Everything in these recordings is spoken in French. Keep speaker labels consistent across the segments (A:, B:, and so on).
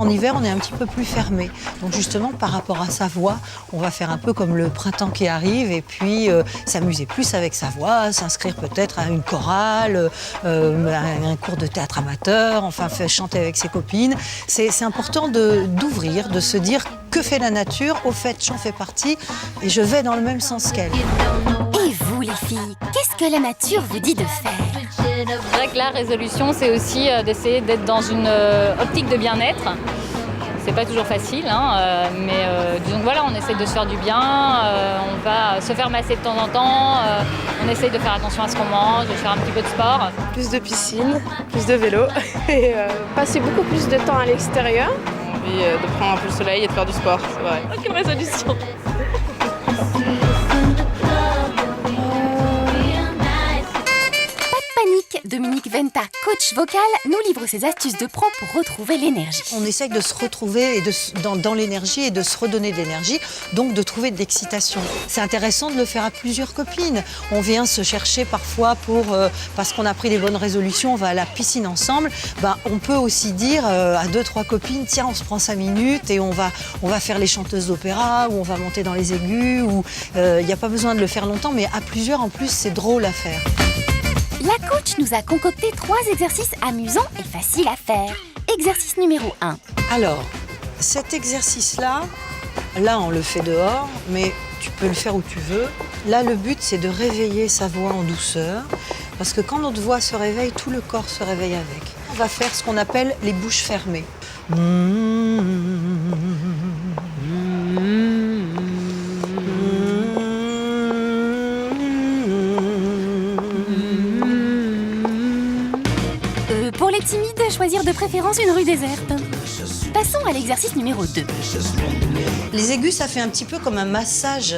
A: hiver, on est un petit peu plus fermé. Donc justement, par rapport à sa voix, on va faire un peu comme le printemps qui arrive et puis s'amuser plus avec sa voix, s'inscrire peut-être à une chorale, à un cours de théâtre amateur, enfin chanter avec ses copines. C'est important d'ouvrir, de se dire que fait la nature, au fait j'en fais partie et je vais dans le même sens qu'elle.
B: Et vous les filles, qu'est-ce que la nature vous dit de faire?
C: C'est vrai que la résolution, c'est aussi d'essayer d'être dans une optique de bien-être. C'est pas toujours facile, hein, mais disons que voilà, on essaie de se faire du bien, on va se faire masser de temps en temps, on essaye de faire attention à ce qu'on mange, de faire un petit peu de sport.
D: Plus de piscine, plus de vélo et passer beaucoup plus de temps à l'extérieur.
E: J'ai envie de prendre un peu le soleil et de faire du sport, c'est vrai.
D: Aucune résolution.
B: Dominique Venta, coach vocal, nous livre ses astuces de pro pour retrouver l'énergie.
A: On essaye de se retrouver et dans l'énergie et de se redonner de l'énergie, donc de trouver de l'excitation. C'est intéressant de le faire à plusieurs copines. On vient se chercher parfois parce qu'on a pris des bonnes résolutions, on va à la piscine ensemble. On peut aussi dire à 2-3 copines, tiens, on se prend 5 minutes et on va faire les chanteuses d'opéra ou on va monter dans les aigus. Il n'y a pas besoin de le faire longtemps, mais à plusieurs, en plus, c'est drôle à faire.
B: La coach nous a concocté 3 exercices amusants et faciles à faire. Exercice numéro 1.
A: Alors, cet exercice-là, là on le fait dehors, mais tu peux le faire où tu veux. Là, le but, c'est de réveiller sa voix en douceur, parce que quand notre voix se réveille, tout le corps se réveille avec. On va faire ce qu'on appelle les bouches fermées.
B: Pour les timides, choisir de préférence une rue déserte. Passons à l'exercice numéro 2.
A: Les aigus, ça fait un petit peu comme un massage,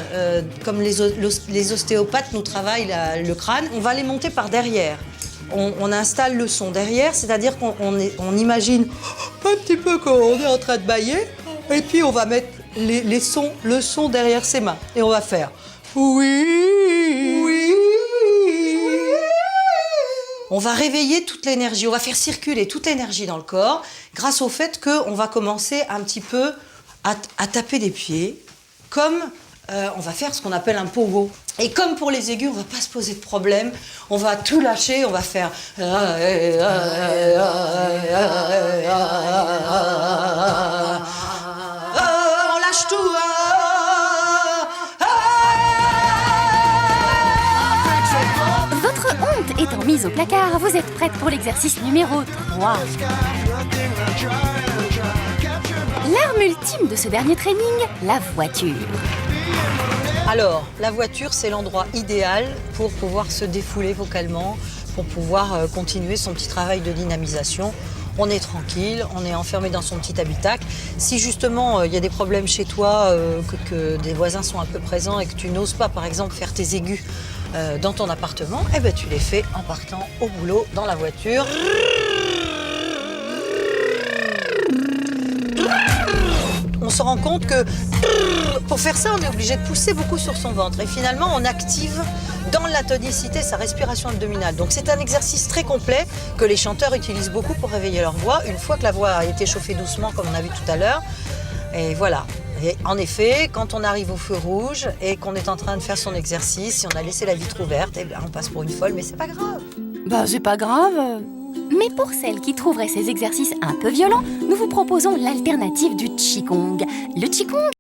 A: comme les ostéopathes nous travaillent le crâne. On va les monter par derrière. On installe le son derrière, c'est-à-dire qu'on imagine un petit peu qu'on est en train de bâiller, et puis on va mettre le son derrière ses mains. Et on va faire oui, oui. On va réveiller toute l'énergie, on va faire circuler toute l'énergie dans le corps grâce au fait qu'on va commencer un petit peu à taper des pieds, comme on va faire ce qu'on appelle un pogo. Et comme pour les aigus, on ne va pas se poser de problème, on va tout lâcher, on va faire... On lâche tout.
B: Votre honte étant mise au placard, vous êtes prête pour l'exercice numéro 3. L'arme ultime de ce dernier training, la voiture.
A: Alors, la voiture, c'est l'endroit idéal pour pouvoir se défouler vocalement, pour pouvoir continuer son petit travail de dynamisation. On est tranquille, on est enfermé dans son petit habitacle. Si justement il y a des problèmes chez toi, que des voisins sont un peu présents et que tu n'oses pas, par exemple, faire tes aigus dans ton appartement, eh ben, tu les fais en partant au boulot dans la voiture. On se rend compte que pour faire ça, on est obligé de pousser beaucoup sur son ventre. Et finalement, on active dans la tonicité sa respiration abdominale. Donc c'est un exercice très complet que les chanteurs utilisent beaucoup pour réveiller leur voix. Une fois que la voix a été chauffée doucement, comme on a vu tout à l'heure. Et voilà. Et en effet, quand on arrive au feu rouge et qu'on est en train de faire son exercice, si on a laissé la vitre ouverte, eh bien, on passe pour une folle, mais c'est pas grave.
B: C'est pas grave. Mais pour celles qui trouveraient ces exercices un peu violents, nous vous proposons l'alternative du Qigong. Le Qigong